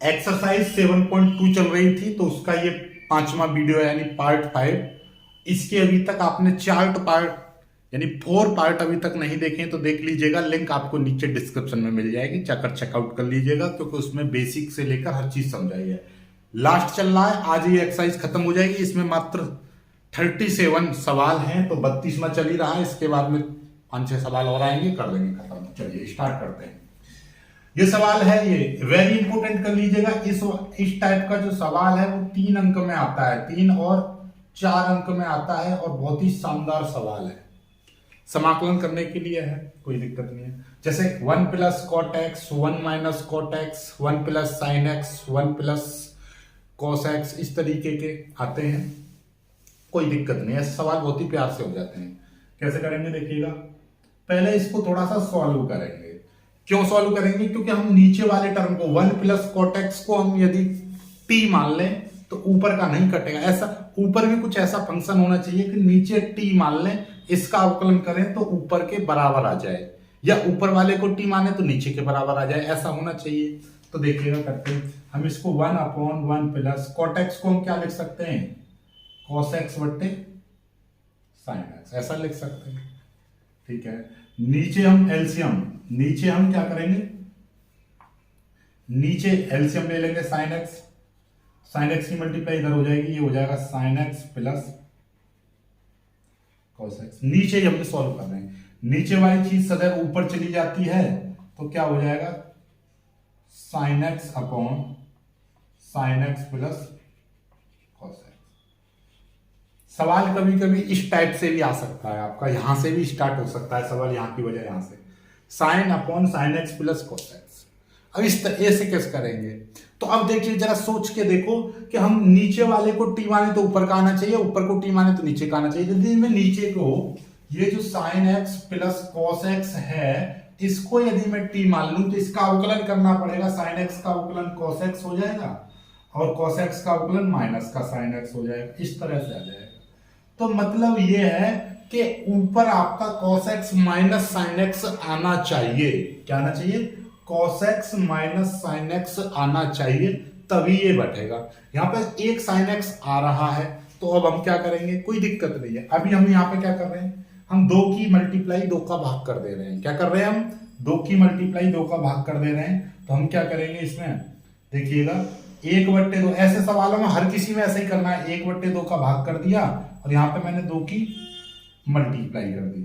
Exercise 7.2 चल रही थी, तो उसका ये 5वां वीडियो है, यानी पार्ट 5। इसके अभी तक आपने 4 पार्ट यानी 4 पार्ट अभी तक नहीं देखे तो देख लीजिएगा, लिंक आपको नीचे डिस्क्रिप्शन में मिल जाएगी, जाकर चेकआउट कर लीजिएगा, क्योंकि उसमें बेसिक से लेकर हर चीज समझाई है। लास्ट चल रहा है, आज ये एक्सरसाइज खत्म हो जाएगी। इसमें मात्र 37 सवाल हैं, तो 32वां चल ही रहा है। इसके बाद में 5-6 सवाल और आएंगे, कर देंगे खत्म। चलिए स्टार्ट करते हैं। ये सवाल है, ये वेरी इंपोर्टेंट कर लीजिएगा। इस टाइप का जो सवाल है वो 3 अंक में आता है, 3 और 4 अंक में आता है, और बहुत ही शानदार सवाल है। समाकलन करने के लिए है, कोई दिक्कत नहीं है। जैसे 1 plus cot x, 1 minus cot x, 1 plus sine x, 1 plus cos x, इस तरीके के आते हैं, कोई दिक्कत नहीं है। ऐसे सवाल बहुत ही प्यार से हो जाते हैं। कैसे करेंगे देखिएगा। पहले इसको थोड़ा सा सॉल्व करेंगे। क्यों सॉल्व करेंगे? क्योंकि हम नीचे वाले टर्म को 1 प्लस कॉट एक्स को हम यदि टी मान लें तो ऊपर का नहीं कटेगा। ऐसा ऊपर भी कुछ ऐसा फंक्शन होना चाहिए कि नीचे टी मान लें, इसका अवकलन करें तो ऊपर के बराबर आ जाए, या ऊपर वाले को टी माने तो नीचे के बराबर आ जाए, ऐसा होना चाहिए। तो देखिएगा करते हैं हम इसको 1/1 प्लस कॉट एक्स को हम क्या लिख सकते हैं, कॉस एक्स बट्टे साइन एक्स, ऐसा लिख सकते हैं। ठीक है। नीचे हम एलसीएम, नीचे हम क्या करेंगे, नीचे एलसीएम ले लेंगे साइन एक्स, साइन एक्स की मल्टीप्लाई इधर हो जाएगी, ये हो जाएगा sign x plus cos x. नीचे ही हमने सॉल्व कर रहे हैं, नीचे वाली चीज सदैव ऊपर चली जाती है, तो क्या हो जाएगा sine x upon sine x plus cos x. सवाल कभी कभी इस टाइप से भी आ सकता है, आपका यहां से भी स्टार्ट हो सकता है सवाल, यहां की वजह यहां से sine upon sine x plus cos x. अब इस तरह से कैसे करेंगे, तो अब देखिए जरा सोच के देखो कि हम नीचे वाले को टी माने तो ऊपर का आना चाहिए, ऊपर को टी माने तो नीचे का आना चाहिए। यदि मैं नीचे को ये जो sign x plus cos x है, इसको यदि मैं टी मान लूं तो इसका अवकलन करना पड़ेगा। साइन एक्स का अवकलन कॉस एक्स हो जाएगा, और कॉस एक्स का अवकलन माइनस का साइन एक्स हो जाएगा, इस तरह से आ जाएगा। तो मतलब ये है कि ऊपर आपका cos x minus sine x आना चाहिए। क्या आना चाहिए? cos x minus sine x आना चाहिए, तभी ये बैठेगा। यहाँ पे एक साइन एक्स आ रहा है, तो अब हम क्या करेंगे, कोई दिक्कत नहीं है। अभी हम यहाँ पे क्या कर रहे हैं, हम 2 की मल्टीप्लाई 2 का भाग कर दे रहे हैं। क्या कर रहे हैं हम? 2 की मल्टीप्लाई 2 का भाग कर दे रहे हैं। तो हम क्या करेंगे इसमें, देखिएगा 1/2, ऐसे सवालों में हर किसी में ऐसा ही करना है। 1/2 का भाग कर दिया, और यहां पे मैंने 2 की मल्टीप्लाई कर दी,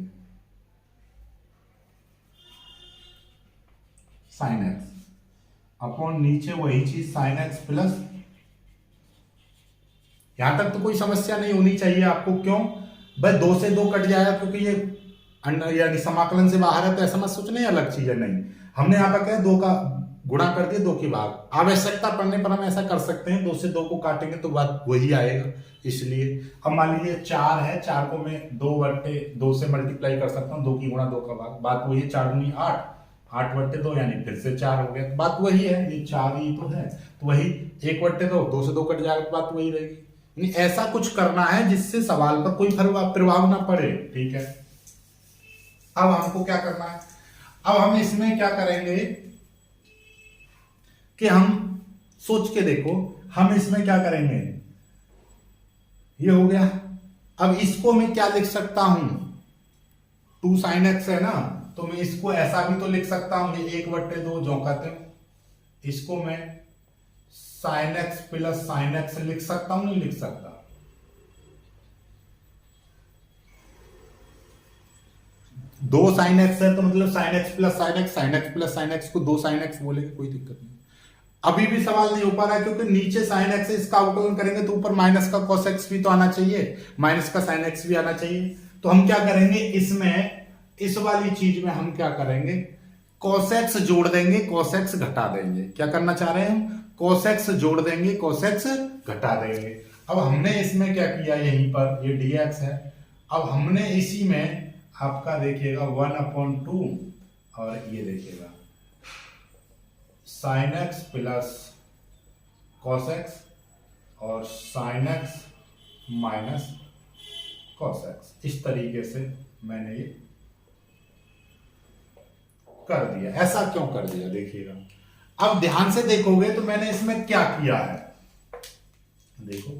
साइन एक्स अपॉन नीचे वही चीज साइन एक्स प्लस। यहां तक तो कोई समस्या नहीं होनी चाहिए आपको। क्यों भाई, 2 से 2 कट जाएगा, क्योंकि ये यानी समाकलन से बाहर है, तो ऐसा मत सोचना अलग चीज है, नहीं। हमने यहां पर क्या 2 का गुणा कर दिया, 2 के भाग। आवश्यकता पड़ने पर हम ऐसा कर सकते हैं, 2 से 2 को काटेंगे तो बात वही आएगा। इसलिए अब मान लीजिए 4 है, 4 को मैं 2/2 से मल्टीप्लाई कर सकता हूँ, 2 की गुणा 2 का भाग, बात वही है। 4 दूनी 8, 8/2 यानी फिर से 4 हो गया, तो बात वही है, ये 4 ही तो है, तो वही 1/2, 2 से 2 कट जाएगा तो बात वही रहेगी। ऐसा कुछ करना है जिससे सवाल पर कोई प्रभाव ना पड़े। ठीक है। अब हमको क्या करना है, अब हम इसमें क्या करेंगे कि हम सोच के देखो, हम इसमें क्या करेंगे, ये हो गया। अब इसको मैं क्या लिख सकता हूं, 2 साइन एक्स है ना, तो मैं इसको ऐसा भी तो लिख सकता हूं, ये 1/2 जो कहते हैं, इसको मैं sign x plus sine x लिख सकता हूं, नहीं लिख सकता? 2 साइन एक्स है तो मतलब sign x plus sine x, sign x plus sine x को 2 साइन एक्स बोलेंगे, कोई दिक्कत नहीं। अभी भी सवाल नहीं हो पा रहा है, क्योंकि नीचे साइन एक्स है, इसका अवकलन करेंगे तो ऊपर माइनस का कॉस एक्स भी तो आना चाहिए, माइनस का साइन एक्स भी आना चाहिए। तो हम क्या करेंगे इसमें, इस वाली चीज में हम क्या करेंगे, कॉस एक्स जोड़ देंगे, कॉस एक्स घटा देंगे। क्या करना चाह रहे हैं हम, कॉस एक्स जोड़ देंगे, कॉस एक्स घटा देंगे। अब हमने इसमें क्या किया, यहीं पर ये dx है, अब हमने इसी में आपका देखिएगा 1/2, और ये देखिएगा sine x plus cos x, और sine x minus cos x, इस तरीके से मैंने ये कर दिया। ऐसा क्यों कर दिया देखिएगा। अब ध्यान से देखोगे तो मैंने इसमें क्या किया है, देखो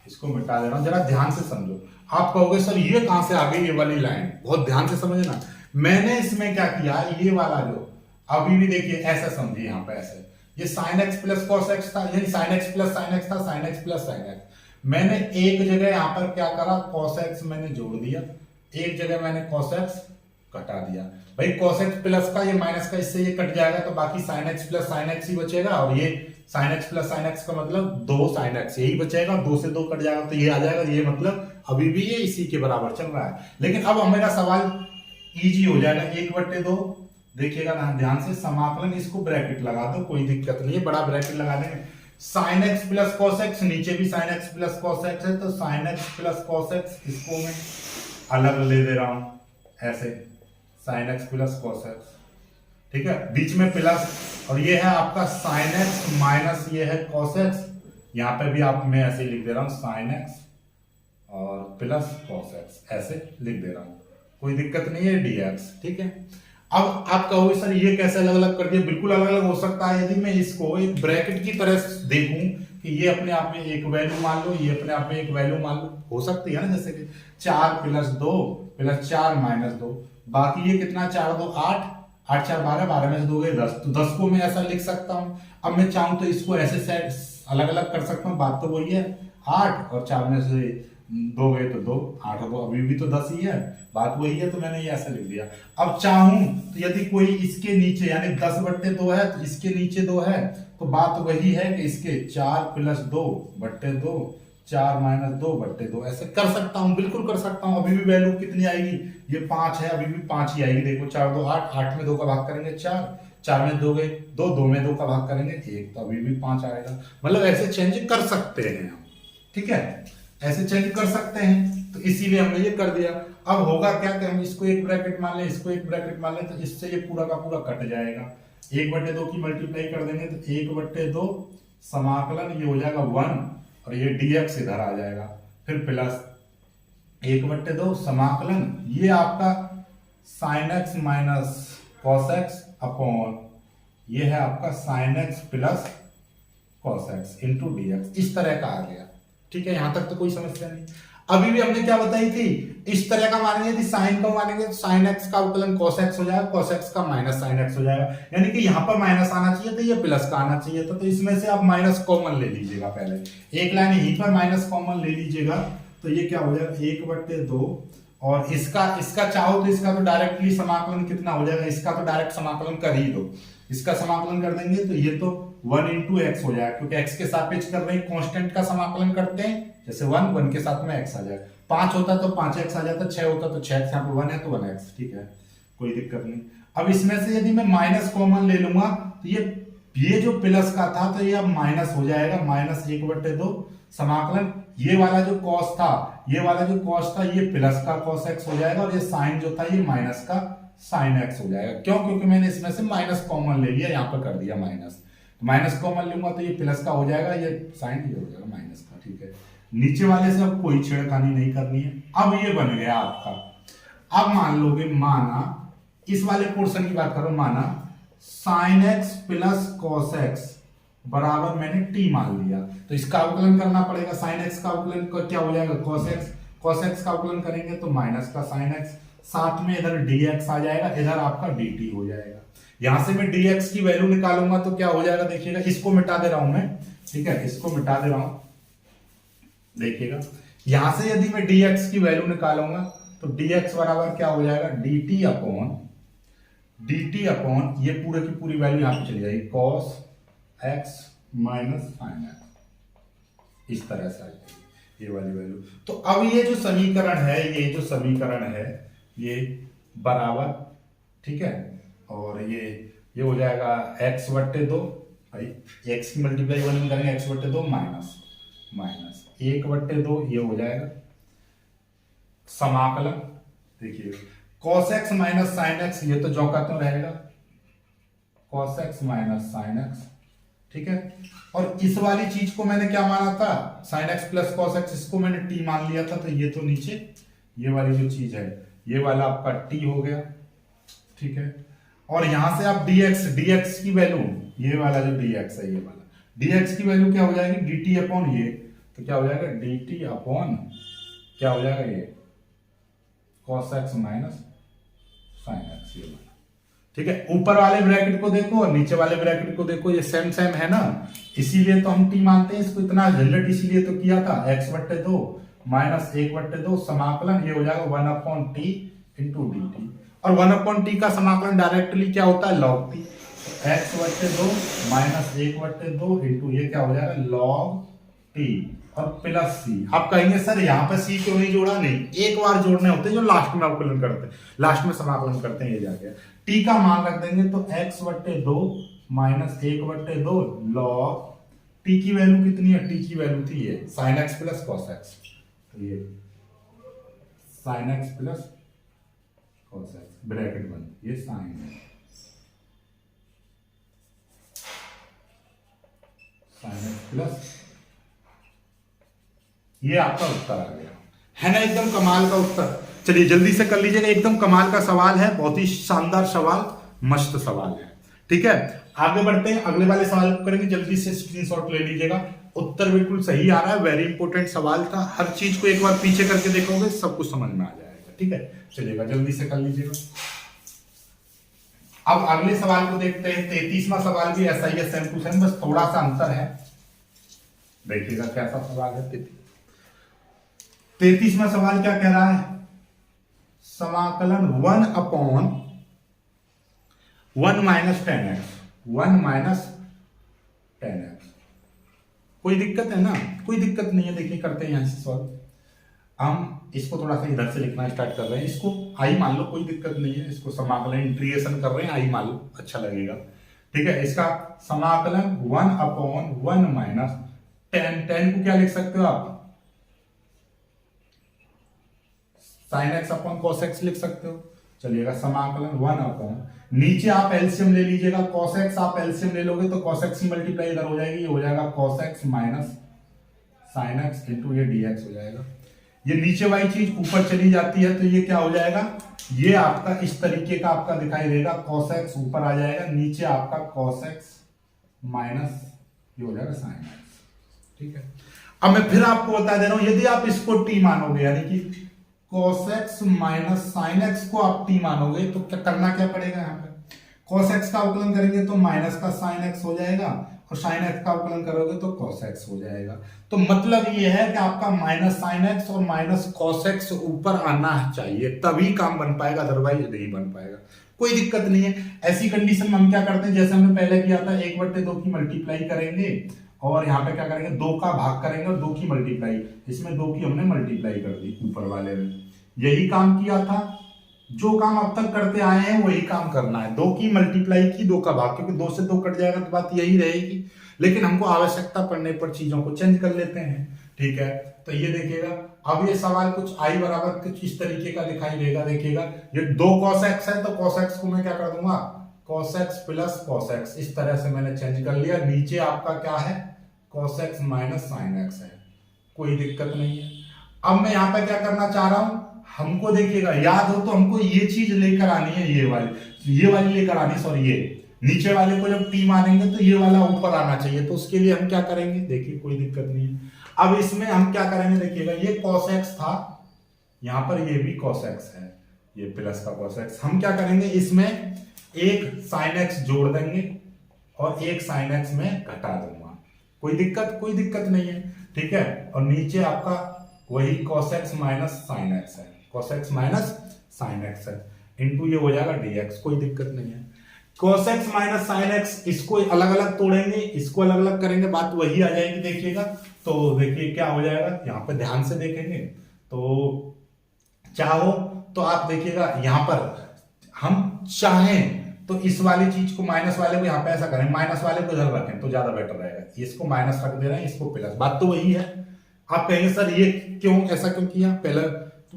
इसको मिटा दे रहा हूं, जरा ध्यान से समझो। आप कहोगे सर ये कहां से आ गई ये वाली लाइन, बहुत ध्यान से समझना। मैंने इसमें क्या किया, ये वाला जो अभी भी देखिए ऐसा समझिए, यहां पे ऐसे ये sin x plus cos x था, यानी sin x plus sin x था, sin x plus sin x। मैंने एक जगह यहां पर क्या करा, cos x मैंने जोड़ दिया, एक जगह मैंने cos x घटा दिया। भाई cos x प्लस का ये माइनस का इससे ये कट जाएगा तो बाकी sin x plus sin x ही बचेगा, और ये sin x plus sin x का मतलब 2 sin x यही बचेगा, 2 से 2 कट जाएगा तो ये आ जाएगा। ये मतलब अभी भी ये इसी के बराबर चल रहा है। लेकिन अब मेरा सवाल इजी हो जाएगा, 1/2 देखिएगा ना ध्यान से, समाकलन इसको ब्रैकेट लगा दो, कोई दिक्कत नहीं है, बड़ा ब्रैकेट लगा देंगे। sin x plus cos x, नीचे भी sin x plus cos x है तो sin x plus cos x, इसको मैं अलग ले दे रहा हूं ऐसे, sin x plus cos x, ठीक है, बीच में प्लस, और ये है आपका sin x माइनस ये है cos x, यहां पे भी आप मैं ऐसे लिख दे रहा हूं sin x और प्लस cos x, ऐसे लिख दे रहा हूं, कोई दिक्कत नहीं है, dx, ठीक है। अब आप कहोगे सर ये कैसे अलग अलग कर दिया, बिल्कुल अलग अलग हो सकता है यदि मैं इसको एक ब्रैकेट की तरह देखूं कि ये अपने आप में एक वैल्यू मान लो, ये अपने आप में एक वैल्यू मान लो, हो सकती है ना, जैसे कि 4 प्लस 2 प्लस 4 माइनस 2, बाकी ये कितना 4 2 8, 8 4 12, 12 में से 2 गए 10, तो 10 को मैं ऐसा लिख सकता हूं। अब मैं चाहूं तो इसको ऐसे सेट अलग अलग कर सकता हूं, बात तो वही है, 8 और 4 में से 2 गए तो 2, 8 और 2 अभी भी तो 10 ही है, बात वही है, तो मैंने ये ऐसा लिख दिया। अब चाहूं तो यदि कोई इसके नीचे यानी 10/2 है तो इसके नीचे 2 है, तो बात वही है कि इसके 4 प्लस 2/2, 4 माइनस 2/2 ऐसे कर सकता हूं, बिल्कुल कर सकता हूं। अभी भी वैल्यू कितनी आएगी, ये 5 है, अभी भी 5 ही आएगी, देखो 4 2 8, 8 में 2 का भाग करेंगे 4, 4 में 2 गए 2, 2 में 2 का भाग करेंगे 1, तो अभी भी 5 आएगा। मतलब ऐसे चेंज कर सकते हैं हम, ठीक है, ऐसे चेंज कर सकते हैं, तो इसीलिए हमने ये कर दिया। अब होगा क्या कि हम इसको एक ब्रैकेट मान लें, इसको एक ब्रैकेट मान लें, तो इससे ये पूरा का पूरा कट जाएगा, 1/2 की मल्टीप्लाई कर देंगे तो 1/2 समाकलन ये हो जाएगा 1, और ये dx इधर आ जाएगा, फिर प्लस 1/2 समाकलन ये आपका sin x minus cos x upon ये है आपका sin x plus cos x into dx, इस तरह का आ गया, ठीक है, यहां तक तो कोई समस्या नहीं। अभी भी हमने क्या बताई थी, इस तरह का मानेंगे यदि साइन का मानेंगे तो sin x का अवकलन cos x हो जाएगा, cos x का माइनस sin x हो जाएगा, यानी कि यहां पर माइनस आना चाहिए तो ये प्लस का आना चाहिए था, तो इसमें से आप माइनस कॉमन ले लीजिएगा, पहले एक लाइन यहीं पर माइनस कॉमन ले लीजिएगा, तो ये क्या हो जाएगा 1/2, और इसका चाहो तो इसका तो डायरेक्टली समाकलन कितना हो जाएगा, इसका तो डायरेक्ट समाकलन कर ही दो, इसका समाकलन कर देंगे तो ये तो 1 इंटू एक्स हो जाएगा, क्योंकि x के सापेक्ष कर रहे हैं, कांस्टेंट का समाकलन करते हैं, जैसे 1 के साथ में x आ जाएगा, 5 होता तो 5x आ जाता, 6 होता तो 6x, यहाँ पे 1 है तो 1x, ठीक है, कोई दिक्कत नहीं। अब इसमें से यदि मैं माइनस कॉमन ले लूंगा तो ये जो प्लस का था तो ये अब माइनस हो जाएगा, माइनस 1/2 समाकलन ये वाला जो cos था, ये वाला जो cos था ये प्लस का cos x हो जाएगा, और ये साइन जो था ये माइनस का sin x हो जाएगा। क्यों, क्योंकि मैंने इसमें से माइनस कॉमन ले लिया, यहाँ पर कर दिया माइनस, माइनस कॉमन लूंगा तो ये प्लस का हो जाएगा, ये साइन ये हो जाएगा माइनस का, ठीक है, नीचे वाले से अब कोई छेड़खानी नहीं करनी है। अब ये बन गया आपका, अब मान लोगे, माना इस वाले पोर्शन की बात करो, माना sin x plus cos x बराबर मैंने t मान लिया, तो इसका अवकलन करना पड़ेगा, sin x का अवकलन क्या हो जाएगा cos x का अवकलन करेंगे तो माइनस का sin x, साथ में इधर dx आ जाएगा, इधर आपका dt हो जाएगा। यहां से मैं dx की वैल्यू निकालूंगा तो क्या हो जाएगा, देखिएगा, इसको मिटा दे रहा हूं मैं, ठीक है, इसको मिटा दे रहा हूं, देखिएगा, यहां से यदि मैं dx की वैल्यू निकालूंगा तो dx बराबर क्या हो जाएगा, dt अपॉन ये पूरे की पूरी वैल्यू यहां पे चली जाएगी, cos x minus sin x, इस तरह से आ जाएगी ये वाली वैल्यू। तो अब ये जो समीकरण है, ये बराबर, ठीक है, और ये हो जाएगा x/2, भाई x की मल्टीप्लाई 1 में करेंगे, x/2 माइनस 1/2, ये हो जाएगा समाकलन, देखिए cos x minus sin x, ये तो जो का त्यों रहेगा, cos x minus sin x, ठीक है, और इस वाली चीज को मैंने क्या माना था, sin x plus cos x, इसको मैंने t मान लिया था, तो ये तो नीचे ये वाली जो चीज है ये वाला आपका t हो गया, ठीक है, और यहां से आप dx की वैल्यू ये वाला जो dx है, ये वाला dx की वैल्यू क्या हो जाएगी, dt अपॉन ये, तो क्या हो जाएगा dt अपॉन क्या हो जाएगा ये cos x minus sin x, ये वाला। ठीक है, ऊपर वाले ब्रैकेट को देखो और नीचे वाले ब्रैकेट को देखो, ये सेम सेम है ना, इसीलिए तो हम t मानते हैं इसको, इतना झंझट इसीलिए तो किया था। x/2 माइनस 1/2 समाकलन, ये हो जाएगा 1/t इंटू dt, और 1/t का समाकलन डायरेक्टली क्या होता है, log t। x/2 minus 1/2 into ये क्या हो जाएगा log t और प्लस सी। आप कहेंगे सर यहाँ पे सी क्यों नहीं जोड़ा, नहीं, एक बार जोड़ने होते हैं जो लास्ट में अवकलन करते हैं, लास्ट में समाकलन करते हैं, ये जाके टी का मान रख देंगे तो x/2 माइनस 1/2 log टी की वैल्यू कितनी है, टी की वैल्यू थी ये sin x plus cos x, तो ये sin x plus cos x bracket बंद, ये sin x प्लस, ये आपका उत्तर आ गया है ना, एकदम कमाल का उत्तर। चलिए जल्दी से कर लीजिएगा, एकदम कमाल का सवाल है, बहुत ही शानदार सवाल, मस्त सवाल है। ठीक है, आगे बढ़ते हैं, अगले वाले सवाल को करेंगे, जल्दी से स्क्रीनशॉट ले लीजिएगा। उत्तर बिल्कुल सही आ रहा है, वेरी इंपॉर्टेंट सवाल था, हर चीज को एक बार पीछे करके देखोगे सब कुछ समझ में आ जाएगा। ठीक है, चलिएगा जल्दी से कर लीजिएगा। अब अगले सवाल को देखते हैं, 33वां सवाल भी ऐसा ही है, सेम टू सेम, बस थोड़ा सा अंतर है। देखिएगा कैसा सवाल है। 33वां सवाल क्या कह रहा है, समाकलन 1/1 माइनस 10x, 1 माइनस 10x। कोई दिक्कत है ना, कोई दिक्कत नहीं है। देखिए करते हैं यहां से सॉल्व, हम इसको थोड़ा सा इधर से लिखना स्टार्ट कर रहे हैं, इसको आई मान लो, कोई दिक्कत नहीं है, इसको समाकलन इंटीग्रेशन कर रहे हैं, आई मान लो, अच्छा लगेगा। ठीक है, इसका समाकलन 1/1 माइनस 10 को क्या लिख सकते हो आप, sin x upon cos x लिख सकते हो। चलिएगा समाकलन 1 नीचे आप एलसीएम ले लीजिएगा, cos x आप एलसीएम ले लोगे तो cos x की मल्टीप्लाई इधर हो जाएगी, ये हो जाएगा cos x minus sin x into ये dx हो जाएगा। ये नीचे वाली चीज ऊपर चली जाती है तो ये क्या हो जाएगा, ये आपका इस तरीके का आपका दिखाई देगा, cos x ऊपर आ जाएगा, नीचे आपका cos x माइनस ये हो जाएगा sin x। ठीक है, अब मैं फिर आपको बता दे रहा हूं, यदि आप इसको t मानोगे, यानी कि cos x minus sin x को आप t मानोगे, तो क्या करना क्या पड़ेगा, यहाँ पे cos x का अवकलन करेंगे तो माइनस का sin x हो जाएगा, और sin x का अवकलन करोगे तो cos x हो जाएगा। तो मतलब ये है कि आपका माइनस sin x और माइनस cos x ऊपर आना चाहिए, तभी काम बन पाएगा, अदरवाइज नहीं बन पाएगा। कोई दिक्कत नहीं है। ऐसी कंडीशन में हम क्या करते हैं, जैसे हमने पहले किया था, 1/2 की मल्टीप्लाई करेंगे और यहाँ पे क्या करेंगे, 2 का भाग करेंगे और 2 की मल्टीप्लाई, इसमें 2 की हमने मल्टीप्लाई कर दी ऊपर वाले में। यही काम किया था, जो काम अब तक करते आए हैं वही काम करना है, 2 की मल्टीप्लाई की, 2 का भाग, क्योंकि 2 से 2 कट जाएगा तो बात यही रहेगी, लेकिन हमको आवश्यकता पड़ने पर चीजों को चेंज कर लेते हैं। ठीक है, तो ये देखिएगा, अब ये सवाल कुछ आई बराबर कुछ इस तरीके का दिखाई देगा। देखिएगा ये 2 cos x है, तो cos x को मैं क्या कर दूंगा, cos x plus cos x, इस तरह से मैंने चेंज कर लिया। नीचे आपका क्या है, cos x minus sin x है, कोई दिक्कत नहीं है। अब मैं यहाँ पे क्या करना चाह रहा हूं, हमको देखिएगा, याद हो तो हमको ये चीज लेकर आनी है, ये वाली लेकर आनी है, सॉरी, ये नीचे वाले को जब t मानेंगे तो ये वाला ऊपर आना चाहिए, तो उसके लिए हम क्या करेंगे, देखिए कोई दिक्कत नहीं है। अब इसमें हम क्या करेंगे, देखिएगा ये cos x था, यहां पर ये भी cos x है, ये प्लस का cos x, हम क्या करेंगे, इसमें एक sin x जोड़ देंगे और एक sin x में घटा दूंगा, कोई दिक्कत नहीं है। ठीक है, और नीचे आपका वही cos x minus sin x है, cos x minus sin x है, इंटू ये हो जाएगा dx, कोई दिक्कत नहीं है। cos x minus sin x, इसको अलग अलग तोड़ेंगे, इसको अलग अलग करेंगे, बात वही आ जाएगी। देखिएगा तो देखिए क्या हो जाएगा, यहाँ पे ध्यान से देखेंगे तो चाहो तो आप देखिएगा, यहाँ पर हम चाहें तो इस वाली चीज को, माइनस वाले को यहाँ पे ऐसा करें, माइनस वाले को इधर रखें तो ज्यादा बेटर रहेगा, इसको माइनस रख दे रहे हैं, इसको प्लस, बात तो वही है। आप कहेंगे सर ये क्यों, ऐसा क्यों किया, पहले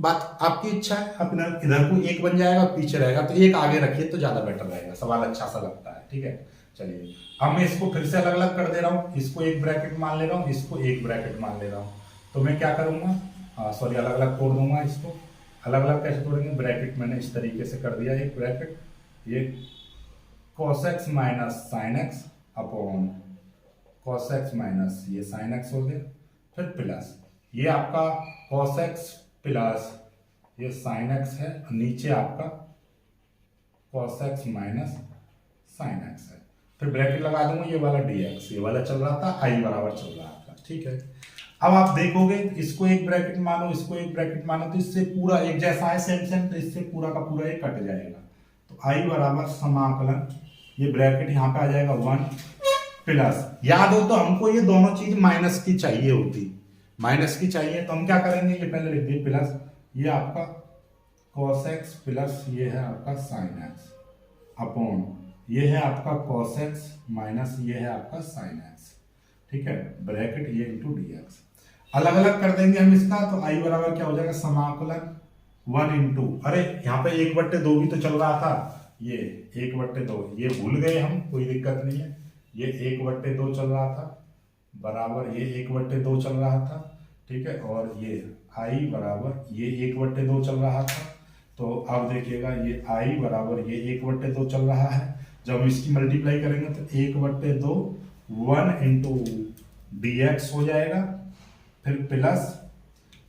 बात आपकी इच्छा है, अपने इधर को 1 बन जाएगा, पीछे रहेगा तो 1 आगे रखिए तो ज्यादा बेटर रहेगा, सवाल अच्छा सा लगता है। ठीक है, चलिए अब मैं इसको फिर से अलग अलग कर दे रहा हूँ, इसको एक ब्रैकेट मान ले रहा हूँ, इसको एक ब्रैकेट मान ले रहा हूँ, तो मैं क्या करूंगा, सॉरी, अलग अलग तोड़ दूंगा, इसको अलग अलग कैसे तोड़ेंगे, ब्रैकेट मैंने इस तरीके से कर दिया, एक ब्रैकेट, ये cos x minus sin x upon cos x minus ये sin x हो गया, फिर प्लस ये आपका cos x प्लस ये sin x है, नीचे आपका cos x minus sin x है, फिर ब्रैकेट लगा दूंगा, ये वाला dx, ये वाला चल रहा था i बराबर चल रहा था, ठीक है। अब आप देखोगे इसको एक ब्रैकेट मानो, इसको एक ब्रैकेट मानो, तो इससे पूरा एक जैसा है सेम सेम, तो इससे पूरा का पूरा ये कट जाएगा, तो i बराबर समाकलन ये ब्रैकेट यहाँ पे आ जाएगा 1 प्लस, याद हो तो हमको ये दोनों चीज माइनस की चाहिए होती, माइनस की चाहिए, तो हम क्या करेंगे, ये पहले लिख दिए प्लस, ये आपका cos x प्लस ये है आपका sin x अपॉन ये है आपका cos x माइनस ये है आपका sin x, ठीक है, ब्रैकेट ये इंटू dx, अलग अलग कर देंगे हम इसका, तो i बराबर क्या हो जाएगा समाकलन 1 इंटू, अरे यहाँ पे 1/2 भी तो चल रहा था, ये 1/2 ये भूल गए हम, कोई दिक्कत नहीं है, ये 1/2 चल रहा था बराबर ये 1/2 चल रहा था, ठीक है, और ये i बराबर ये 1/2 चल रहा था, तो अब देखिएगा ये i बराबर ये 1/2 चल रहा है, जब हम इसकी मल्टीप्लाई करेंगे तो 1/2 1 इंटू dx हो जाएगा, फिर प्लस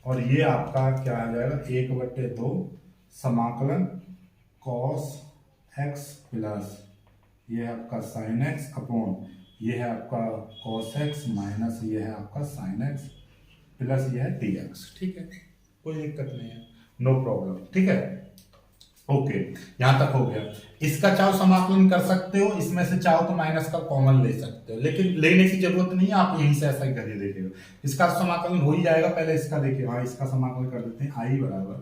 और ये आपका क्या आ जाएगा 1/2 समाकलन cos x प्लस ये है आपका sin x अपॉन ये है आपका cos x माइनस ये है आपका sin x प्लस ये है dx, ठीक है, कोई दिक्कत नहीं है, नो प्रॉब्लम, ठीक है, ओके, यहां तक हो गया। इसका चाहो समाकलन कर सकते हो, इसमें से चाहो तो माइनस का कॉमन ले सकते हो, लेकिन लेने की जरूरत नहीं है, आप यहीं से ऐसा ही करिए, देखिएगा इसका समाकलन हो ही जाएगा, पहले इसका देखिए, हाँ इसका समाकलन कर देते हैं, i बराबर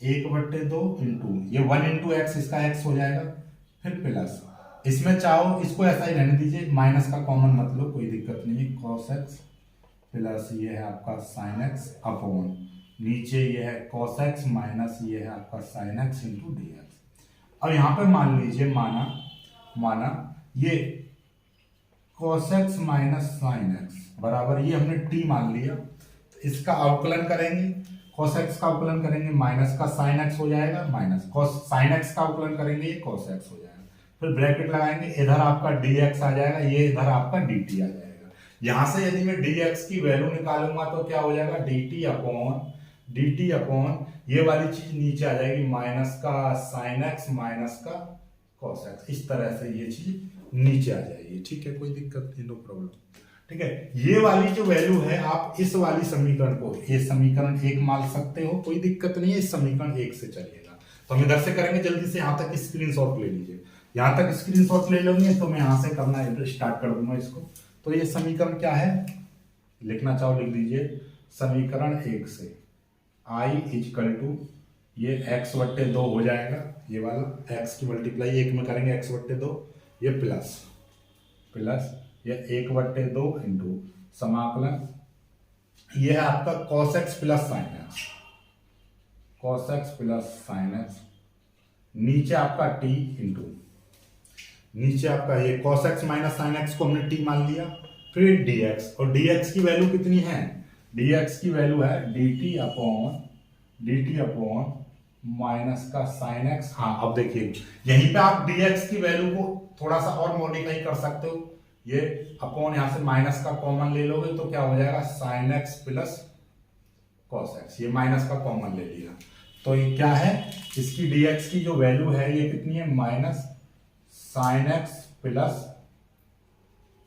1/2 इंटू ये 1 इंटू एक्स, इसका x हो जाएगा, फिर प्लस इसमें चाहो इसको ऐसा ही रहने दीजिए, माइनस का कॉमन मत लो, कोई दिक्कत नहीं है, cos x प्लस ये है आपका sin x अपॉन नीचे ये है cos x माइनस ये है आपका sin x इंटू dx। अब यहाँ पे मान लीजिए माना ये cos x minus sin x बराबर ये हमने t मान लिया, तो इसका अवकलन करेंगे, cos x का अवकलन करेंगे, माइनस का sin x हो जाएगा, माइनस cos sin x का अवकलन करेंगे, ये cos x हो जाएगा, फिर ब्रैकेट लगाएंगे, इधर आपका dx आ जाएगा, ये इधर आपका dt आ जाएगा। यहां से यदि मैं dx की वैल्यू निकालूंगा तो क्या हो जाएगा dt अपॉन ये वाली चीज नीचे आ जाएगी, माइनस का sin x माइनस का cos x, इस तरह से ये चीज नीचे आ जाएगी, ठीक है, कोई दिक्कत नहीं, नो प्रॉब्लम, ठीक है। ये वाली जो वैल्यू है आप इस वाली समीकरण को, ये समीकरण 1 मान सकते हो, कोई दिक्कत नहीं है, इस समीकरण 1 से चलिएगा, तो हम इधर से करेंगे, जल्दी से यहाँ तक स्क्रीनशॉट ले लीजिए, यहाँ तक स्क्रीनशॉट ले लोगे तो मैं यहाँ से करना स्टार्ट कर दूंगा इसको। तो ये समीकरण क्या है, लिखना चाहो लिख दीजिए, समीकरण 1 से i इजकल टू ये x/2 हो जाएगा, ये वाला x की मल्टीप्लाई 1 में करेंगे x/2, ये प्लस ये 1/2 इंटू समाकलन ये है आपका cos x plus sin x, नीचे आपका t इंटू नीचे आपका ये cos x minus sin x को हमने t मान लिया, फिर dx, और dx की वैल्यू कितनी है, dx की वैल्यू है dt अपॉन माइनस का sin x। हाँ अब देखिए यहीं पे आप dx की वैल्यू को थोड़ा सा और मॉडिफाई कर सकते हो, ये अपॉन यहां से माइनस का कॉमन ले लोगे तो क्या हो जाएगा sin x plus cos x, ये माइनस का कॉमन ले लिया, तो ये क्या है, इसकी dx की जो वैल्यू है ये कितनी है, minus sin x plus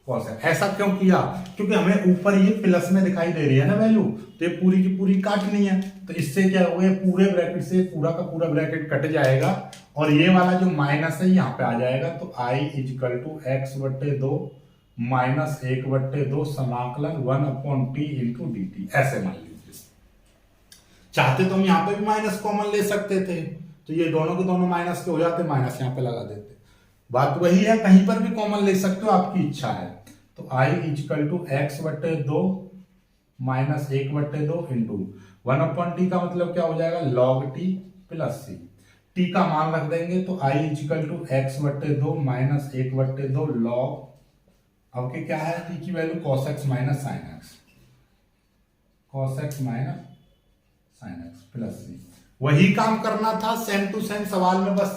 cos x। ऐसा क्यों किया, क्योंकि हमें ऊपर ये प्लस में दिखाई दे रही है ना वैल्यू, तो ये पूरी की पूरी काटनी है, तो इससे क्या होगा, पूरे ब्रैकेट से पूरा का पूरा ब्रैकेट कट जाएगा, और ये वाला जो माइनस है यहाँ पे आ जाएगा, तो i equal to x/2 minus 1/2 समाकलन 1/t इंटू dt, ऐसे मान लीजिए। चाहते तो हम यहाँ पे भी माइनस कॉमन ले सकते थे, तो ये दोनों के दोनों माइनस के हो जाते, माइनस यहाँ पे लगा देते, बात वही है, कहीं पर भी कॉमन ले सकते हो, आपकी इच्छा है। तो i equal to x/2 minus 1/2 into 1/t का मतलब क्या हो जाएगा log t plus c, t का मान रख देंगे, तो i equal to x/2 minus 1/2 log, अब के क्या है t की value cos x minus sin x plus c। वही काम करना था सेम टू सेम सवाल में, बस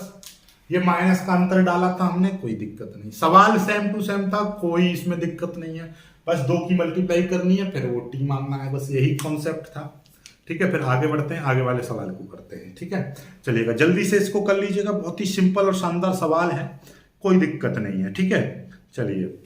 ये माइनस का अंतर डाला था हमने, कोई दिक्कत नहीं, सवाल सेम टू सेम था, कोई इसमें दिक्कत नहीं है। बस 2 की मल्टीप्लाई करनी है, फिर वो टी मांगना है, बस यही कॉन्सेप्ट था। ठीक है, फिर आगे बढ़ते हैं, आगे वाले सवाल को करते हैं। ठीक है, चलिएगा, जल्दी से इसको कर लीजिएगा, बहुत ही सिंपल और शानदार सवाल है, कोई दिक्कत नहीं है। ठीक है, चलिए,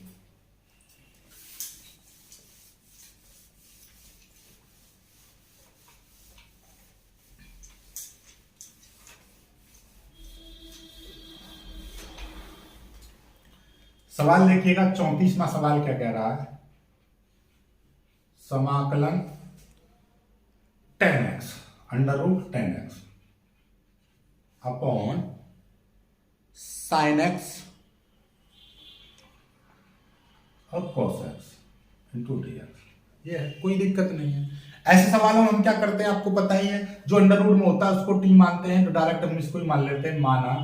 सवाल देखिएगा, 34वां सवाल क्या कह रहा है, समाकलन 10x √10x upon sin x और cos x इंटू dx, ये है, कोई दिक्कत नहीं है। ऐसे सवालों में हम क्या करते हैं आपको पता ही है, जो अंडर रूट में होता है उसको टी मानते हैं, तो डायरेक्ट हम इसको ही मान लेते हैं, माना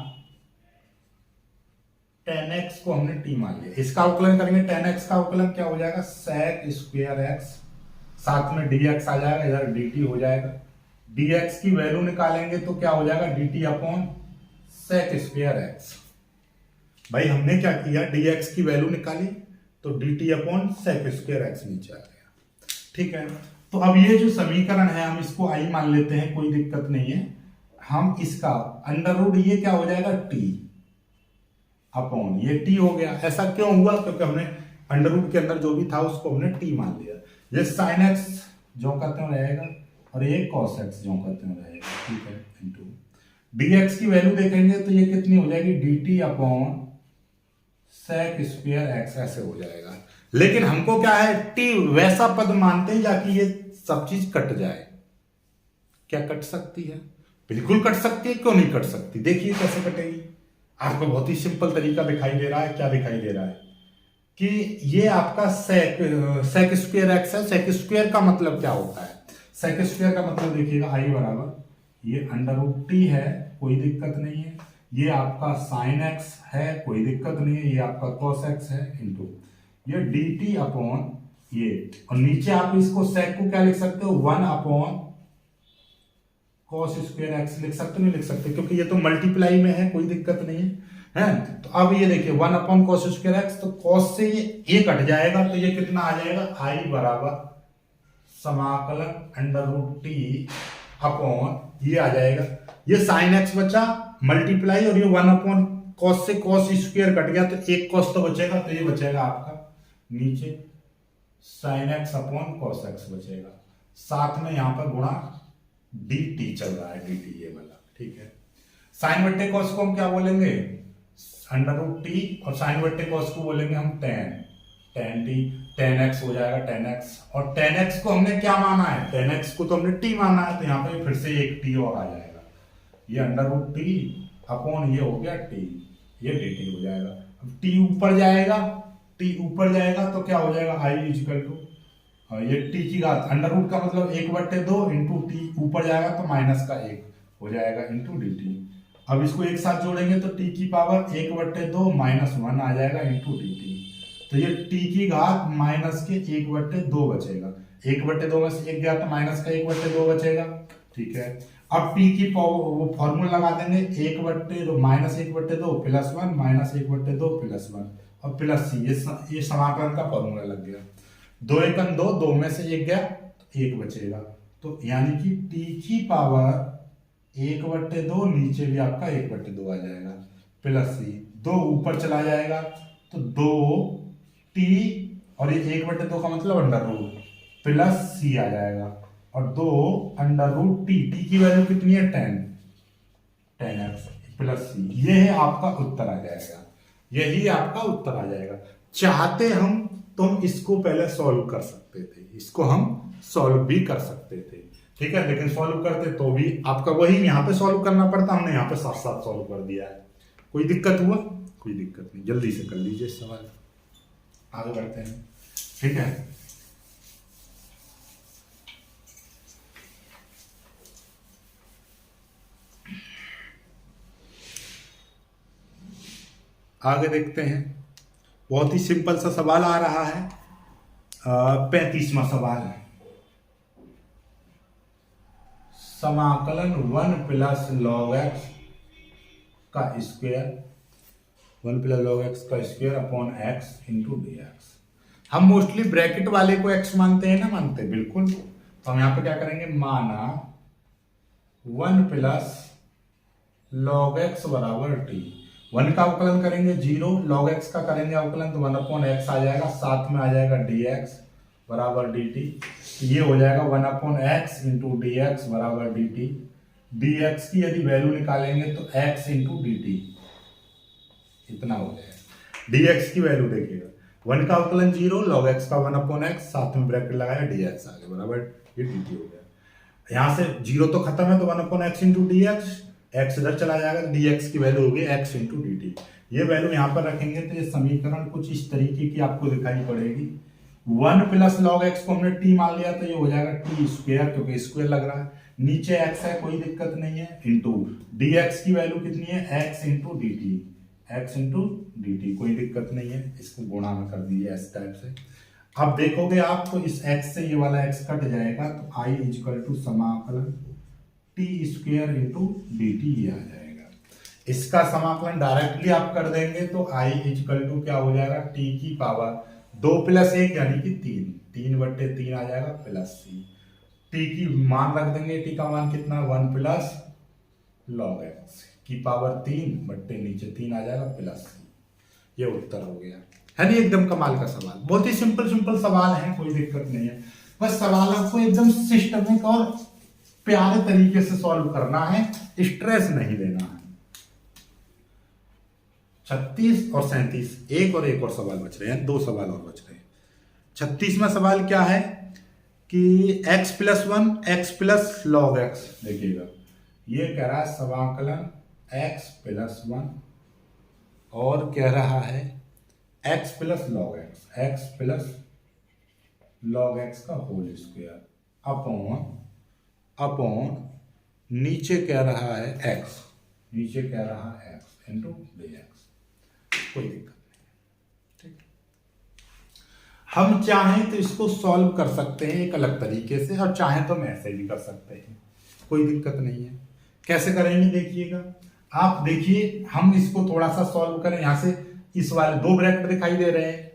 10x को हमने टी मान लिया। इसका अवकलन करेंगे, 10x का अवकलन क्या हो जाएगा, sec स्क्वायर x, साथ में dx आ जाएगा, इधर dt हो जाएगा, dx की वैल्यू निकालेंगे तो क्या हो जाएगा, dt upon sec square x। भाई हमने क्या किया, dx की वैल्यू निकाली तो dt upon sec square x नीचे आ गया। ठीक है, तो अब ये जो समीकरण है हम इसको i मान लेते हैं, कोई दिक्कत नहीं है। हम इसका अंडर रूट, ये क्या हो जाएगा, t अपॉन ये t हो गया। ऐसा क्यों हुआ, क्योंकि हमने अंडर रूट के अंदर जो भी था उसको हमने t मान लिया। ये sin x जो कहते हैं रहेगा, और ये cos x जो कहते हैं रहेगा। ठीक है, इंटू dx की वैल्यू देखेंगे तो ये कितनी हो जाएगी, dt upon sec square x, ऐसे हो जाएगा। लेकिन हमको क्या है, t वैसा पद मानते हैं जाकि ये सब चीज कट जाए। क्या कट सकती है, बिल्कुल कट सकती है, क्यों नहीं कट सकती, देखिए कैसे कटेगी। आपको बहुत ही सिंपल तरीका दिखाई दे रहा है, क्या दिखाई दे रहा है कि ये आपका sec स्क्वायर x है। sec स्क्वायर का मतलब क्या होता है, sec स्क्वायर का मतलब देखिएगा, i बराबर ये अंडर रूट टी है, कोई दिक्कत नहीं है, ये आपका sin x है, कोई दिक्कत नहीं है, ये आपका cos x है, इंटू ये dt अपॉन ये, और नीचे आप इसको sec को क्या लिख सकते हो, 1 अपॉन cos स्क्वायर x लिख सकते, नहीं लिख सकते, क्योंकि ये तो मल्टीप्लाई में है, कोई दिक्कत नहीं है। तो अब ये देखिए 1 अपॉन cos स्क्वायर x, तो cos से ये कट जाएगा, तो ये कितना आ जाएगा, i बराबर समाकलन अंडर रूट टी अपॉन ये आ जाएगा, ये sin x बचा मल्टीप्लाई, और ये 1 अपॉन cos से cos स्क्वायर कट गया, तो एक cos तो बचेगा, तो ये बचेगा आपका नीचे sin x upon cos x बचेगा, साथ में यहां पर गुणा dt चल रहा है, dt ये वाला। ठीक है, साइन बट्टे कॉस को हम क्या बोलेंगे, अंडर रूट टी, और साइन बट्टे कॉस को बोलेंगे हम tan t, tan x हो जाएगा, tan x, और tan x को हमने क्या माना है, tan x को तो हमने t माना है, तो यहाँ पे फिर से एक t और आ जाएगा, ये अंडर रूट टी अपॉन ये हो गया t, ये dt हो जाएगा। अब t ऊपर जाएगा, t ऊपर जाएगा तो क्या हो जाएगा, i इक्वल टू ये t की घात, अंडर रूट का मतलब 1/2 इंटू टी, ऊपर जाएगा तो माइनस का 1 हो जाएगा, इंटू dt। अब इसको एक साथ जोड़ेंगे तो t की पावर 1/2 माइनस 1 आ जाएगा, इंटू dt। तो ये t की घात माइनस के 1/2 बचेगा, 1/2 में से 1 गया तो माइनस का 1/2 बचेगा। ठीक है, अब t की पावर वो फॉर्मूला लगा देंगे, 1/2 माइनस 1/2 प्लस 1 माइनस 1/2 प्लस 1 और प्लस c, ये समाकलन का फॉर्मूला लग गया। 2 एकम 2, 2 में से 1 गया तो 1 बचेगा, तो यानी कि t की पावर 1/2, नीचे भी आपका 1/2 आ जाएगा, प्लस c, 2 ऊपर चला जाएगा तो 2t, और ये 1/2 का मतलब अंडर रूट, प्लस c आ जाएगा, और 2 अंडर रूट t की वैल्यू कितनी है, 10 x प्लस c, ये है आपका उत्तर आ जाएगा, यही आपका उत्तर आ जाएगा। चाहते हम तो हम इसको पहले सॉल्व कर सकते थे, इसको हम सॉल्व भी कर सकते थे। ठीक है, लेकिन सॉल्व करते तो भी आपका वही यहाँ पे सॉल्व करना पड़ता, हमने यहाँ पे साथ साथ सॉल्व कर दिया है। कोई दिक्कत हुआ, कोई दिक्कत नहीं, जल्दी से कर लीजिए सवाल, आगे बढ़ते हैं। ठीक है, आगे देखते हैं, बहुत ही सिंपल सा सवाल आ रहा है, 35वां सवाल है, समाकलन 1 प्लस log x का स्क्वायर 1 प्लस log x का square upon x into D x. हम मोस्टली ब्रैकेट वाले को x मानते हैं ना, मानते हैं बिल्कुल। तो हम यहाँ पे क्या करेंगे, माना 1 प्लस log x बराबर t। 1 का अवकलन करेंगे 0, log x का करेंगे अवकलन तो 1 अपॉन x आ जाएगा, साथ में आ जाएगा dx बराबर dt। ये हो जाएगा 1 upon x into D x बराबर dt। dx की यदि वैल्यू निकालेंगे तो x इंटू dt इतना हो जाएगा। dx की वैल्यू देखिएगा, 1 का अवकलन 0, log x का 1 अपॉन x, साथ में ब्रैकेट लगाया dx आ गया बराबर ये dt हो गया। यहाँ से 0 तो खत्म है तो 1 upon x into D x, x इधर चला जाएगा, dx की वैल्यू होगी x इंटू dt। ये वैल्यू यहाँ पर रखेंगे तो ये समीकरण कुछ इस तरीके की आपको दिखाई पड़ेगी। 1 प्लस log x को हमने t मान लिया तो ये हो जाएगा t स्क्वायर, क्योंकि स्क्वायर लग रहा है, नीचे x है कोई दिक्कत नहीं है, इंटू dx की वैल्यू कितनी है x into dt, x into dt कोई दिक्कत नहीं है, इसको गुणा में कर दीजिए इस टाइप से। अब देखोगे आप तो इस x से ये वाला x कट जाएगा तो i इक्वल टू समाकलन t स्क्वायर इंटू dt ये आ जाएगा। इसका समाकलन डायरेक्टली आप कर देंगे तो i इक्वल टू क्या हो जाएगा, t की पावर 2 प्लस 1 यानी कि 3 आ जाएगा प्लस c। t की मान रख देंगे, t का मान कितना 1 प्लस log x की पावर 3 नीचे 3 आ जाएगा प्लस c। ये उत्तर हो गया है नहीं, एकदम कमाल का सवाल, बहुत ही सिंपल सवाल है, कोई दिक्कत नहीं है। बस सवाल आपको एकदम सिस्टमिक और प्यारे तरीके से सॉल्व करना है, स्ट्रेस नहीं लेना है। 36 और 37 एक और सवाल बच रहे हैं, 2 सवाल और बच रहे हैं। 36वां सवाल क्या है कि x plus 1 x plus log x, देखिएगा ये कह रहा है समाकलन x प्लस 1 और कह रहा है x प्लस log x का होल स्क्वायर अपॉन नीचे कह रहा है x इंटू dx। कोई दिक्कत नहीं, ठीक। हम चाहें तो इसको सॉल्व कर सकते हैं एक अलग तरीके से, और चाहें तो हम ऐसे भी कर सकते हैं, कोई दिक्कत नहीं है। कैसे करेंगे देखिएगा आप, देखिए हम इसको थोड़ा सा सॉल्व करें। यहां से इस वाले 2 ब्रैकेट दिखाई दे रहे हैं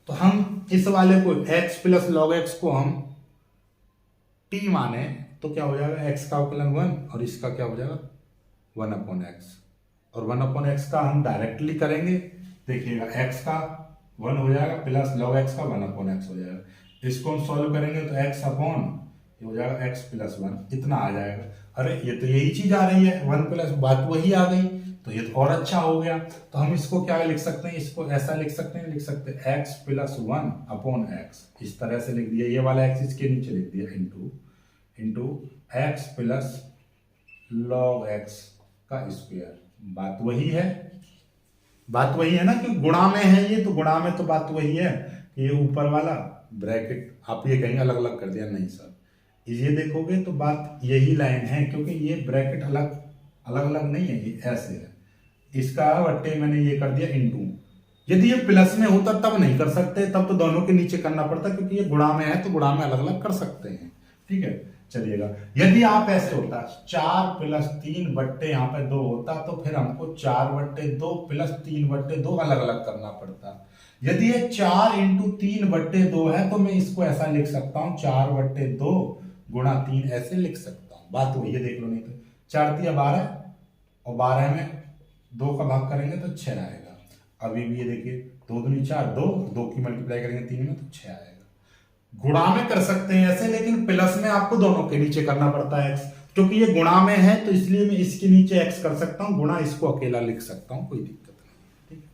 तो हम इस वाले को x प्लस log x को हम t माने तो क्या हो जाएगा, x का अवकलन 1 और इसका क्या हो जाएगा 1 अपॉन x, और 1 अपॉन x का हम डायरेक्टली करेंगे, देखिएगा x का 1 हो जाएगा प्लस log x का 1 अपॉन x हो जाएगा। इसको हम सॉल्व करेंगे तो x अपॉन ये हो जाएगा x प्लस 1 इतना आ जाएगा। अरे ये तो यही चीज आ रही है, 1 प्लस बात वही आ गई, तो ये तो और अच्छा हो गया। तो हम इसको क्या लिख सकते हैं, इसको ऐसा लिख सकते हैं x प्लस 1 अपॉन x, इस तरह से लिख दिया, ये वाला x इसके नीचे लिख दिया, into x plus log x का स्क्वायर। बात वही है ना, कि गुणा में है ये, तो गुणा में तो बात वही है कि ये ऊपर वाला ब्रैकेट आप ये कहीं अलग अलग कर दिया, नहीं सर ये देखोगे तो बात यही लाइन है, क्योंकि ये ब्रैकेट अलग नहीं है, ये ऐसे है, इसका वट्टे मैंने ये कर दिया इंटू। यदि ये प्लस में होता तब नहीं कर सकते, तब तो दोनों के नीचे करना पड़ता, क्योंकि ये गुणा में है तो गुणा में अलग अलग कर सकते हैं, ठीक है। चलिएगा, यदि आप ऐसे होता 4 प्लस 3 बट्टे यहाँ पे 2 होता तो फिर हमको 4 बट्टे 2 प्लस 3 बट्टे 2 अलग अलग करना पड़ता। यदि ये 4 इंटू 3 बट्टे 2 है तो मैं इसको ऐसा लिख सकता हूँ 4 बट्टे 2 गुणा 3 ऐसे लिख सकता हूँ। बात वही है, देख लो, नहीं तो 4 तिया 12 और 12 में 2 का भाग करेंगे तो 6 आएगा। अभी भी ये देखिए 2 दूनी 4, 2 की मल्टीप्लाई करेंगे 3 में तो 6 आएगा। गुणा में कर सकते हैं ऐसे, लेकिन प्लस में आपको दोनों के नीचे करना पड़ता है x, क्योंकि ये गुणा में है तो इसलिए मैं इसके नीचे x कर सकता हूँ, गुणा इसको अकेला लिख सकता हूँ, कोई दिक्कत नहीं, ठीक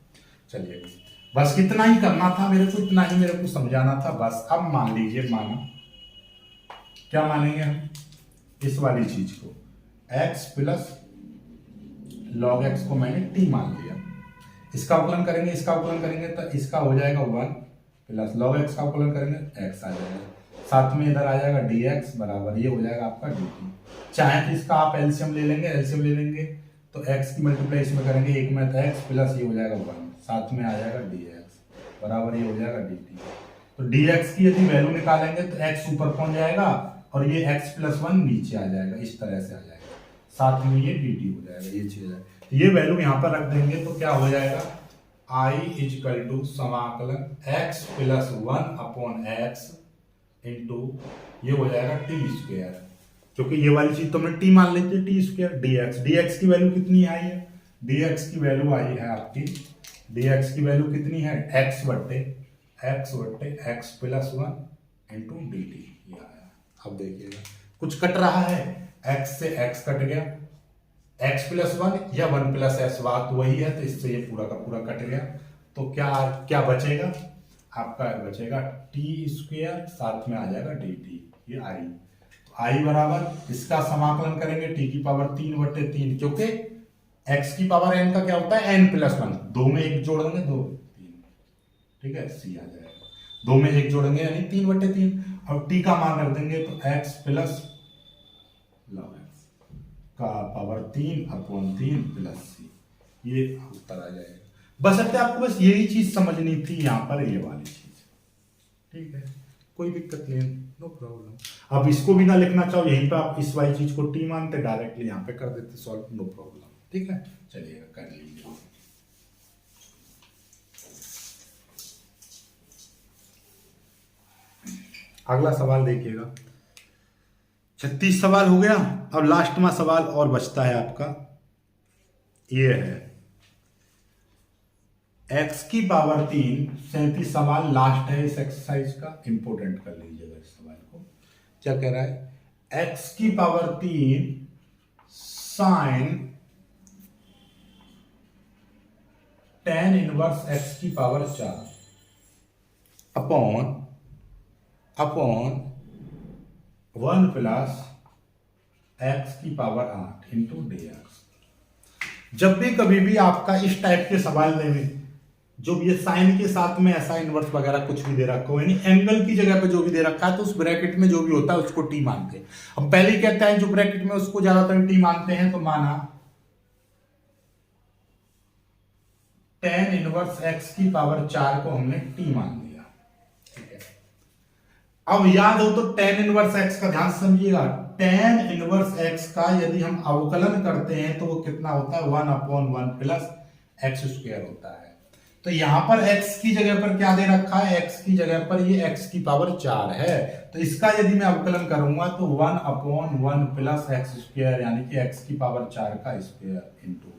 है। चलिए बस इतना ही करना था मेरे को, इतना ही मेरे को समझाना था बस। अब मान लीजिए, मानो क्या मानेंगे हम, इस वाली चीज को x प्लस log x को मैंने t मान लिया, इसका अवकलन करेंगे तो इसका हो जाएगा 1 प्लस log x का अवकलन करेंगे x आ जाएगा, साथ में इधर आ जाएगा dx बराबर ये हो जाएगा आपका dt। चाहे तो इसका आप एलसीएम ले लेंगे तो x की मल्टीप्लाई इसमें करेंगे, एक में तो x प्लस ये हो जाएगा 1, साथ में आ जाएगा dx बराबर ये हो जाएगा dt। तो dx की यदि वैल्यू निकालेंगे तो x ऊपर पहुंच जाएगा और ये x प्लस 1 नीचे आ जाएगा, इस तरह से आ जाएगा, साथ में ये dt हो जाएगा, ये चीज है। ये वैल्यू यहाँ पर रख देंगे तो क्या हो जाएगा, आई इजकल टू समाकलन x plus 1 upon x into ये हो जाएगा टी स्क्वायर, क्योंकि ये वाली चीज तो हमने टी मान लेते हैं, टी स्क्वायर dx की वैल्यू कितनी आई है, dx की वैल्यू आई है आपकी, dx की वैल्यू कितनी है x बट्टे x plus 1 into D T, ये आया। अब देखिएगा कुछ कट रहा है, x से x कट गया, x प्लस 1 या 1 प्लस एस, बात वही है, तो इससे ये पूरा का पूरा कट गया। तो क्या बचेगा आपका, बचेगा टी स्क्वायर, साथ में आ जाएगा डी टी, ये आई। तो आई बराबर इसका समाकलन करेंगे टी की पावर 3/3, क्योंकि x की पावर n का क्या होता है n प्लस 1, दो में एक जोड़ देंगे 2 3, ठीक है, सी आ जाएगा, दो में एक जोड़ेंगे यानी 3/3, और t का मान रख देंगे तो x प्लस का पावर 3 अपॉन 3 प्लस सी, ये उत्तर आ जाएगा। बस अब आपको बस यही चीज समझनी थी यहाँ पर, ये वाली चीज, ठीक है, कोई दिक्कत नहीं, नो प्रॉब्लम। अब इसको भी ना लिखना चाहो यहीं पे, आप इस वाली चीज को टी मानते डायरेक्टली यहाँ पे कर देते सॉल्व, नो प्रॉब्लम, ठीक है, चलिएगा कर लीजिए। अगला सवाल देखिएगा, 36 सवाल हो गया। अब लास्ट में सवाल और बचता है आपका, ये है x की पावर 3, 37 सवाल लास्ट है इस एक्सरसाइज का, इंपोर्टेंट कर लीजिएगा इस सवाल को। क्या कह रहा है, x की power 3 sine tan inverse x की पावर 4 अपॉन 1 प्लस x की पावर 8 इंटू dx। जब भी कभी भी आपका इस टाइप के सवाल में जो ये साइन के साथ में ऐसा इनवर्स वगैरह कुछ भी दे रखा हो, यानी एंगल की जगह पे जो भी दे रखा है, तो उस ब्रैकेट में जो भी होता है उसको टी मानते हैं। हम पहले ही कहते हैं जो ब्रैकेट में उसको ज्यादातर टी मानते हैं, तो माना tan इनवर्स x की पावर 4 को हमने टी मान लिया, ठीक है। अब याद हो तो tan इनवर्स x का ध्यान समझिएगा, tan इनवर्स x का यदि हम अवकलन करते हैं तो वो कितना होता है, 1/1 प्लस एक्स स्क्वायर होता है। तो यहां पर x की जगह पर क्या दे रखा है, x की जगह पर ये x की पावर 4 है, तो इसका यदि मैं अवकलन करूंगा तो 1/1 प्लस एक्स स्क्वायर, यानी कि x की पावर 4 का स्क्वायर इंटू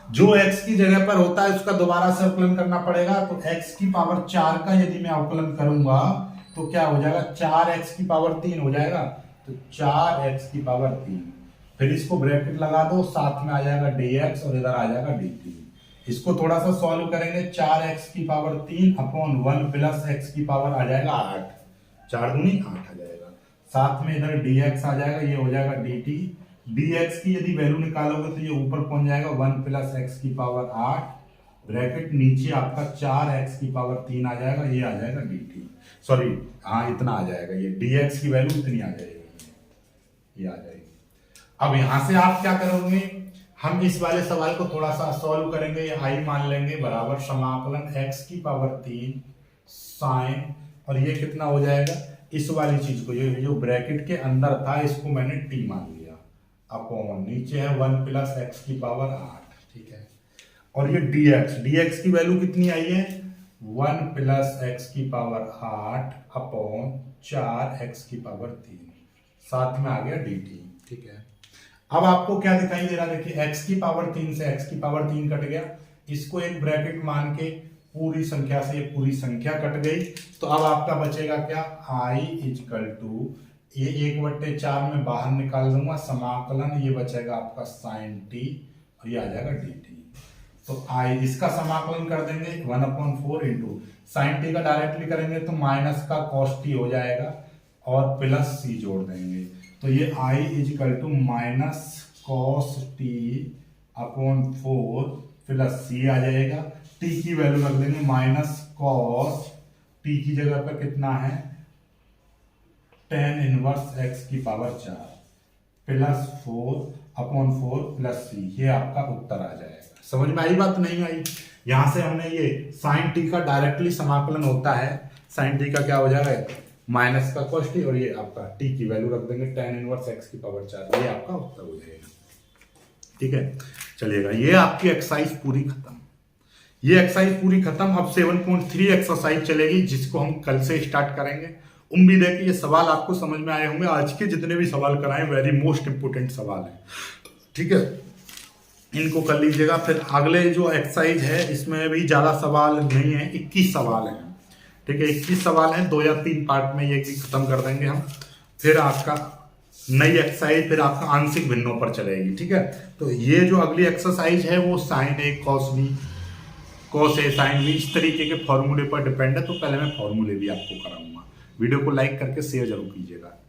जो x की जगह पर होता है उसका दोबारा से अवकलन करना पड़ेगा। तो x की पावर 4 का यदि मैं अवकलन करूंगा तो क्या हो जाएगा, 4x की पावर 3 हो जाएगा, तो 4x की पावर 3, फिर इसको ब्रैकेट लगा दो, साथ में आ जाएगा dx और इधर आ जाएगा dt। इसको थोड़ा सा सॉल्व करेंगे, 4x की पावर 3 अपॉन 1 प्लस x की पावर आ जाएगा 8, 4 दूनी 8 आ जाएगा, साथ में इधर dx आ जाएगा, ये हो जाएगा dt। dx की यदि वैल्यू निकालोगे तो ये ऊपर पहुंच जाएगा 1 प्लस x की पावर 8, ब्रैकेट नीचे आपका 4x की पावर 3 आ जाएगा, ये आ जाएगा dt, सॉरी हाँ इतना आ जाएगा, ये dx की वैल्यू इतनी आ जाएगी, ये आ जाएगी। अब यहां से आप क्या करोगे, हम इस वाले सवाल को थोड़ा सा सॉल्व करेंगे, ये आई मान लेंगे बराबर समाकलन x की पावर 3 साइन, और ये कितना हो जाएगा, इस वाली चीज को ये जो ब्रैकेट के अंदर था इसको मैंने t मान लिया, अपॉन नीचे है 1 प्लस x की पावर 8, ठीक है, और ये dx की वैल्यू कितनी आई है, 1 प्लस x की पावर 8 अपॉन 4x की पावर 3, साथ में आ गया dt, ठीक है। अब आपको क्या दिखाई दे रहा है, देखिए x की पावर 3 से x की पावर 3 कट गया, इसको एक ब्रैकेट मान के पूरी संख्या से ये पूरी संख्या कट गई, तो अब आपका बचेगा क्या, i इजकल टू ये 1/4 में बाहर निकाल दूंगा, समाकलन ये बचेगा आपका साइन t और ये आ जाएगा dt। तो i इसका समाकलन कर देंगे 1/4 इंटू साइन t का डायरेक्टली करेंगे तो माइनस का cos t हो जाएगा और प्लस c जोड़ देंगे, तो ये i equal to minus cos t upon 4 plus c आ जाएगा, t की वैल्यू रख देंगे माइनस कॉस टी की जगह पर कितना है, tan इनवर्स x की पावर 4 प्लस 4/4 प्लस सी, ये आपका उत्तर आ जाएगा। समझ में आई बात, नहीं आई, यहां से हमने ये साइन टी का डायरेक्टली समाकलन होता है, साइन टी का क्या हो जाएगा, माइनस का cos t, और ये आपका t की वैल्यू रख देंगे tan इनवर्स x की पावर 4, ये आपका उत्तर हो जाएगा, ठीक है। चलिएगा। ये आपकी एक्सरसाइज पूरी खत्म। ये एक्सरसाइज पूरी खत्म। अब 7.3 एक्सरसाइज चलेगी, जिसको हम कल से स्टार्ट करेंगे। उम्मीद है कि ये सवाल आपको समझ में आए होंगे। आज के जितने भी सवाल कराए वेरी मोस्ट इंपोर्टेंट सवाल है, ठीक है, इनको कर लीजिएगा। फिर अगले जो एक्सरसाइज है इसमें भी ज्यादा सवाल नहीं है, 21 सवाल है, ठीक है, 21 सवाल हैं, 2 या 3 पार्ट में ये भी खत्म कर देंगे हम। फिर आपका नई एक्सरसाइज फिर आपका आंशिक भिन्नों पर चलेगी, ठीक है। तो ये जो अगली एक्सरसाइज है वो sign A cos B, cos A sine B, इस तरीके के फॉर्मूले पर डिपेंड है। तो पहले मैं फॉर्मूले भी आपको कराऊंगा। वीडियो को लाइक करके शेयर जरूर कीजिएगा।